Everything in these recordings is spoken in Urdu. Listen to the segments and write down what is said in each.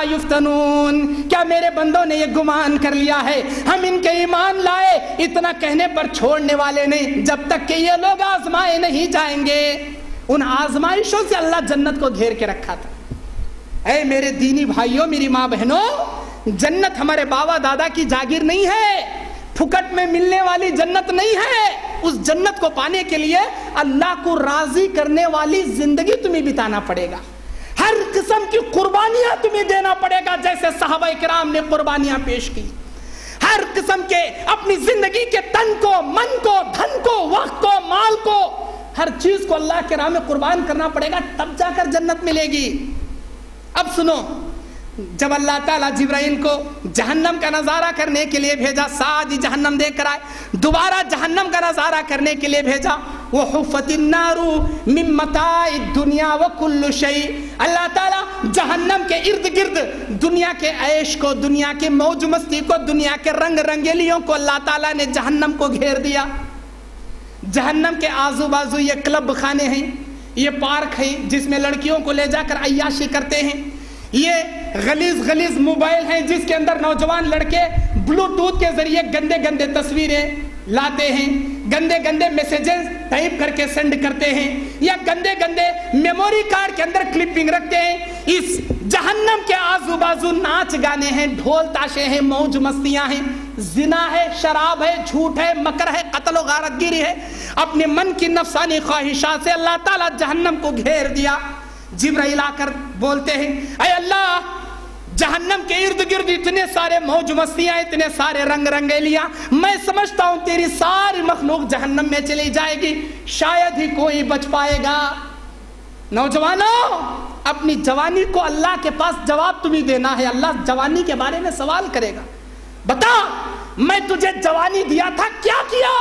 یفتنون، کیا میرے بندوں نے یہ گمان کر لیا ہے ہم ان کے ایمان لائے اتنا کہنے پر چھوڑنے والے نہیں جب تک کہ یہ لوگ آزمائے نہیں جائیں گے؟ ان آزمائشوں سے اللہ جنت کو گھیر کے رکھا تھا۔ اے میرے دینی بھائیوں، میری ماں بہنوں، جنت ہمارے بابا دادا کی جاگیر نہیں ہے، پھکٹ میں ملنے والی جنت نہیں ہے۔ اس جنت کو پانے کے لیے اللہ کو راضی کرنے والی زندگی تمہیں بتانا پڑے گا، ہر قسم کی قربانیاں تمہیں دینا پڑے گا، جیسے صحابہ کرام نے قربانیاں پیش کی، ہر قسم کے اپنی زندگی کے تن کو، من کو، دھن کو، وقت کو، مال کو، ہر چیز کو اللہ کے راہ میں قربان کرنا پڑے گا، تب جا کر جنت ملے گی۔ اب سنو، جب اللہ تعالیٰ جبرائیل کو جہنم کا نظارہ کرنے کے لیے بھیجا، ساری جہنم دیکھ کر آئے، دوبارہ جہنم کا نظارہ کرنے کے لیے بھیجا، وَحُفَّتِ النَّارُ مِن مَتَاعِ الدُّنْيَا وَكُلُّ شَيْءٍ، اللہ تعالیٰ جہنم کے ارد گرد دنیا کے عیش کو، دنیا کے موج مستی کو، دنیا کے رنگ رنگیلیوں کو اللہ تعالیٰ نے جہنم کو گھیر دیا۔ جہنم کے آزو بازو یہ کلب خانے ہیں، یہ پارک ہے جس میں لڑکیوں کو لے جا کر عیاشی کرتے ہیں، یہ غلیظ غلیظ موبائل ہیں جس کے اندر نوجوان لڑکے بلوٹوتھ کے ذریعے گندے گندے تصویریں لاتے ہیں، گندے گندے میسیجز ٹائپ کر کے سینڈ کرتے ہیں، یا گندے گندے میموری کارڈ کے اندر کلپنگ رکھتے ہیں۔ اس جہنم کے آزو بازو ناچ گانے ہیں، ڈھول تاشے ہیں، موج مستیاں ہیں، زنا ہے، شراب ہے، جھوٹ ہے، مکر ہے، قتل و غارت گیری ہے، اپنے من کی نفسانی خواہشات سے اللہ تعالیٰ جہنم کو گھیر دیا۔ جبرائیل آ کر بولتے ہیں، اے اللہ، جہنم کے ارد گرد اتنے سارے موج مستیاں، اتنے سارے رنگ رنگیلیاں، میں سمجھتا ہوں تیری ساری مخلوق جہنم میں چلی جائے گی، شاید ہی کوئی بچ پائے گا۔ نوجوانوں، اپنی جوانی کو اللہ کے پاس جواب تمہیں دینا ہے، اللہ جوانی کے بارے میں سوال کرے گا، بتا میں تجھے جوانی دیا تھا، کیا کیا؟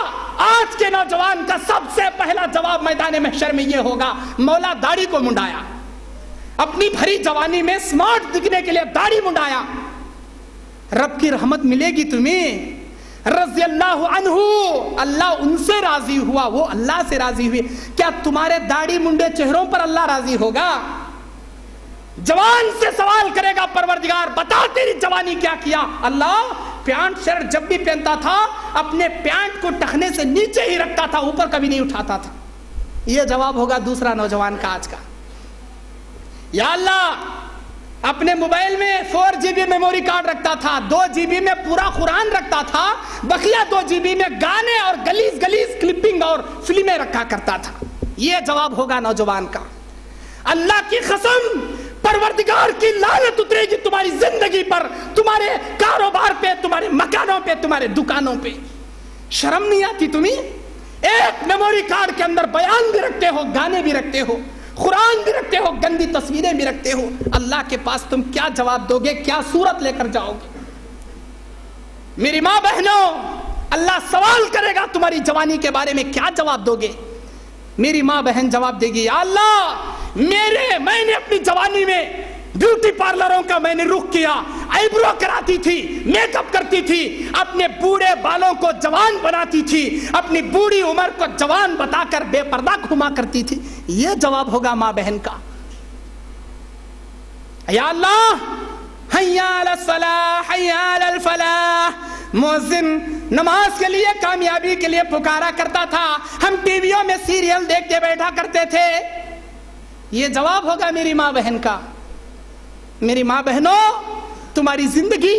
آج کے نوجوان کا سب سے پہلا جواب میدان محشر میں یہ ہوگا، مولا داڑھی کو منڈایا، اپنی بھری جوانی میں سمارٹ دکھنے کے لیے داڑھی منڈایا۔ رب کی رحمت ملے گی تمہیں، رضی اللہ عنہ، اللہ ان سے راضی ہوا، وہ اللہ سے راضی ہوئے، کیا تمہارے داڑھی منڈے چہروں پر اللہ راضی ہوگا؟ جوان سے سوال کرے گا پروردگار، بتا تیری جوانی کیا کیا؟ اللہ پینٹ شرٹ جب بھی پہنتا تھا اپنے پینٹ کو ٹخنے سے نیچے ہی رکھتا تھا، اوپر کبھی نہیں اٹھاتا تھا۔ یہ جواب ہوگا دوسرا نوجوان کا آج کا۔ یا اللہ، اپنے موبائل میں 4 GB میموری کارڈ رکھتا تھا، 2 GB میں پورا قرآن رکھتا تھا، بقیہ 2 GB میں گانے اور گلیز گلیز کلپنگ اور فلمیں رکھا کرتا تھا۔ یہ جواب ہوگا نوجوان کا۔ اللہ کی قسم، پروردگار کی لعنت اترے گی تمہاری زندگی پر، تمہارے کاروبار پہ، تمہارے مکانوں پہ، تمہارے دکانوں پہ۔ شرم نہیں آتی تمہیں؟ ایک میموری کارڈ کے اندر بیان بھی رکھتے ہو، گانے بھی رکھتے ہو، قرآن بھی رکھتے ہو، گندی تصویریں بھی رکھتے ہو، اللہ کے پاس تم کیا جواب دو گے؟ کیا صورت لے کر جاؤ گے؟ میری ماں بہنوں، اللہ سوال کرے گا تمہاری جوانی کے بارے میں، کیا جواب دو گے؟ میری ماں بہن جواب دے گی، یا اللہ، میں نے اپنی جوانی میں بیوٹی پارلروں کا میں نے رخ کیا، آئیبرو کراتی تھی، میک اپ کرتی تھی، اپنے بوڑھے بالوں کو جوان بناتی تھی، اپنی بوڑھی عمر کو جوان بتا کر بے پردہ گھما کرتی تھی۔ یہ جواب ہوگا ماں بہن کا۔ یا اللہ، حیا علی الصلاح، حیا علی الفلاح، مؤذن نماز کے لیے، کامیابی کے لیے پکارا کرتا تھا، ہم ٹی ویوں میں سیریل دیکھتے بیٹھا کرتے تھے۔ یہ جواب ہوگا میری ماں بہن کا۔ میری ماں بہنوں، تمہاری زندگی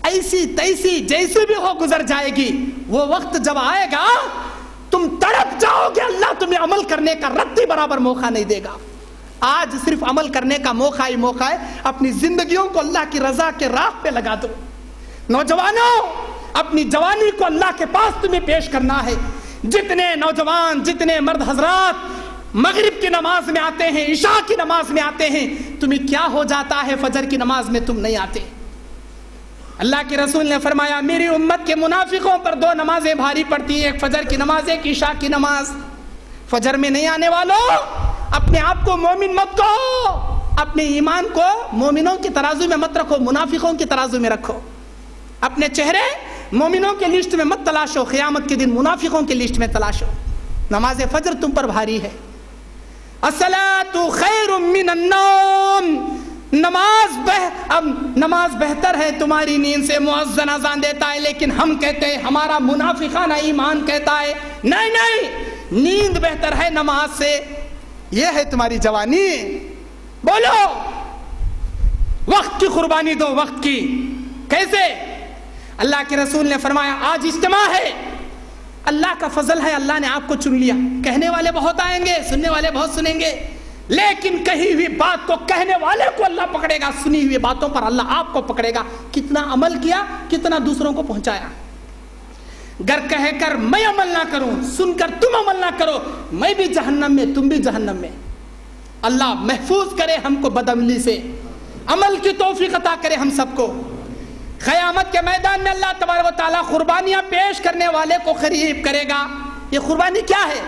ایسی تیسی جیسی بھی ہو گزر جائے گی، وہ وقت جب آئے گا تم تڑپ جاؤ گے، اللہ تمہیں عمل کرنے کا رتی برابر موقع نہیں دے گا۔ آج صرف عمل کرنے کا موقع ہی موقع ہے، اپنی زندگیوں کو اللہ کی رضا کے راہ پہ لگا دو۔ نوجوانوں، اپنی جوانی کو اللہ کے پاس تمہیں پیش کرنا ہے۔ جتنے نوجوان، جتنے مرد حضرات مغرب کی نماز میں آتے ہیں، عشاء کی نماز میں آتے ہیں، تمہیں کیا ہو جاتا ہے فجر کی نماز میں تم نہیں آتے؟ اللہ کے رسول نے فرمایا، میری امت کے منافقوں پر 2 نمازیں بھاری پڑتی ہیں، ایک فجر کی نماز، ایک عشاء کی نماز۔ فجر میں نہیں آنے والوں، اپنے آپ کو مومن مت کہو، اپنے ایمان کو مومنوں کی ترازو میں مت رکھو، منافقوں کی ترازو میں رکھو۔ اپنے چہرے مومنوں کے لسٹ میں مت تلاشو، قیامت کے دن منافقوں کی لسٹ میں تلاشو۔ نماز فجر تم پر بھاری ہے۔ الصلاۃ خیر من النوم، نماز اب نماز بہتر ہے تمہاری نیند سے، مؤذن اذان دیتا ہے، لیکن ہم کہتے ہیں ہمارا منافقانہ ایمان کہتا ہے نہیں نہیں، نیند بہتر ہے نماز سے۔ یہ ہے تمہاری جوانی؟ بولو، وقت کی قربانی دو، وقت کی۔ کیسے؟ اللہ کے رسول نے فرمایا آج اجتماع ہے، اللہ کا فضل ہے، اللہ نے آپ کو چن لیا۔ کہنے والے بہت آئیں گے، سننے والے بہت سنیں گے، لیکن کہی ہوئی بات کو کہنے والے کو اللہ پکڑے گا، سنی ہوئی باتوں پر اللہ آپ کو پکڑے گا۔ کتنا عمل کیا، کتنا دوسروں کو پہنچایا۔ گر کہہ کر میں عمل نہ کروں، سن کر تم عمل نہ کرو، میں بھی جہنم میں، تم بھی جہنم میں۔ اللہ محفوظ کرے ہم کو بدعملی سے، عمل کی توفیق عطا کرے ہم سب کو۔ قیامت کے میدان میں اللہ تبارک و تعالیٰ قربانیاں پیش کرنے والے کو قریب کرے گا۔ یہ قربانی کیا ہے؟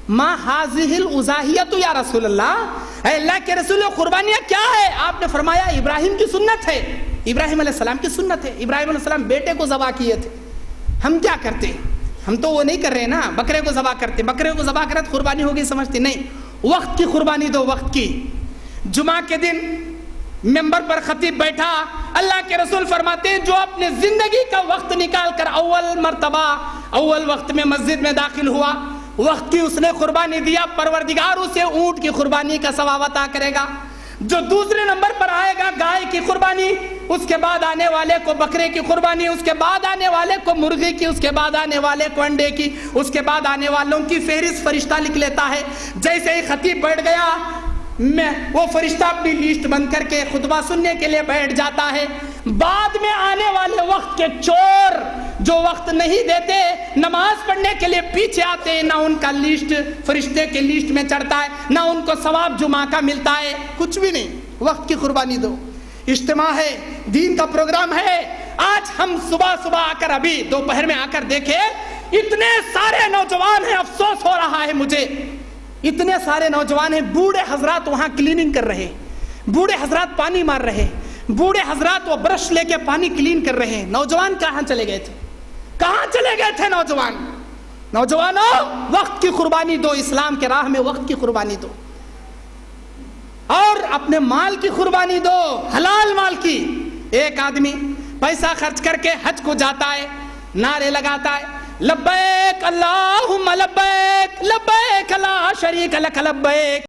ما حاذہ الاضاحیۃ یا رسول اللہ، اے اللہ کے رسول، قربانیاں کیا ہے؟ آپ نے فرمایا ابراہیم کی سنت ہے، ابراہیم علیہ السلام کی سنت ہے۔ ابراہیم علیہ السلام بیٹے کو ذبح کیے تھے۔ ہم کیا کرتے؟ ہم تو وہ نہیں کر رہے نا، بکرے کو ذبح کرتے، بکرے کو ذبح کرے تو قربانی ہوگی سمجھتے نہیں۔ وقت کی قربانی دو، وقت کی۔ جمعہ کے دن ممبر پر خطیب بیٹھا، اللہ کے رسول فرماتے ہیں جو اپنے زندگی کا وقت نکال کر اول مرتبہ اول وقت میں مسجد میں داخل ہوا، وقت کی اس نے قربانی دیا، پروردگار اسے اونٹ کی قربانی کا ثواب عطا کرے گا۔ جو دوسرے نمبر پر آئے گا گائے کی قربانی، اس کے بعد آنے والے کو بکرے کی قربانی، اس کے بعد آنے والے کو مرغی کی، اس کے بعد آنے والے کو انڈے کی، اس کے بعد آنے والوں کی فہرست فرشتہ لکھ لیتا ہے۔ جیسے ہی خطیب بیٹھ گیا، وہ فرشتہ اپنی لیسٹ بند کر کے خطبہ سننے کے لیے بیٹھ جاتا ہے۔ بعد میں آنے والے وقت کے چور جو وقت نہیں دیتے، نماز پڑھنے کے لیے پیچھے آتے ہیں، نہ ان کا لیسٹ فرشتے کے لیسٹ میں چڑھتا ہے، نہ ان کو ثواب جمعہ کا ملتا ہے، کچھ بھی نہیں۔ وقت کی قربانی دو۔ اجتماع ہے، دین کا پروگرام ہے۔ آج ہم صبح آ کر، ابھی دوپہر میں آ کر دیکھے، اتنے سارے نوجوان ہیں، افسوس ہو رہا ہے مجھے، اتنے سارے نوجوان ہیں، بوڑھے حضرات وہاں کلیننگ کر رہے، بوڑھے حضرات پانی مار رہے، بوڑھے حضرات وہ برش لے کے پانی کلین کر رہے ہیں۔ نوجوان کہاں چلے گئے تھے؟ کہاں چلے گئے تھے نوجوان؟ نوجوانوں، وقت کی قربانی دو، اسلام کے راہ میں وقت کی قربانی دو، اور اپنے مال کی قربانی دو، حلال مال کی۔ ایک آدمی پیسہ خرچ کر کے حج کو جاتا ہے، نعرے لگاتا ہے، لبیک اللہم لبیک، لبیک لا شریک لک لبیک۔